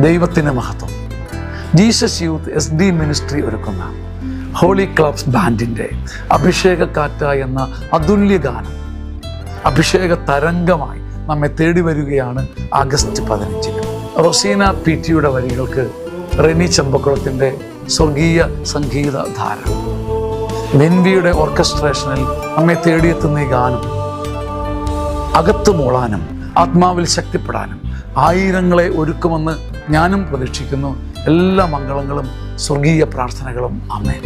ദൈവത്തിന് മഹത്വം. Jesus youth SD ministry ഒരുക്കുന്ന ഹോളി ക്ലബ്സ് ബാൻഡിൻ്റെ അഭിഷേകക്കാറ്റ എന്ന അതുല്യ ഗാനം അഭിഷേക തരംഗമായി നമ്മെ തേടി വരികയാണ് ആഗസ്റ്റ് 15-ന്. റൊസീന PT വരികൾക്ക് റെനി ചമ്പക്കുളത്തിൻ്റെ സ്വർഗീയ സംഗീത ധാര, വെൻവിയുടെ ഓർക്കസ്ട്രേഷനിൽ നമ്മെ തേടിയെത്തുന്ന ഈ ഗാനം അകത്ത് മൂളാനും ആത്മാവിൽ ശക്തിപ്പെടാനും ആയിരങ്ങളെ ഒരുക്കുമെന്ന് ഞാനും പ്രതീക്ഷിക്കുന്നു. എല്ലാ മംഗളങ്ങളും സ്വർഗീയ പ്രാർത്ഥനകളും. ആമേൻ.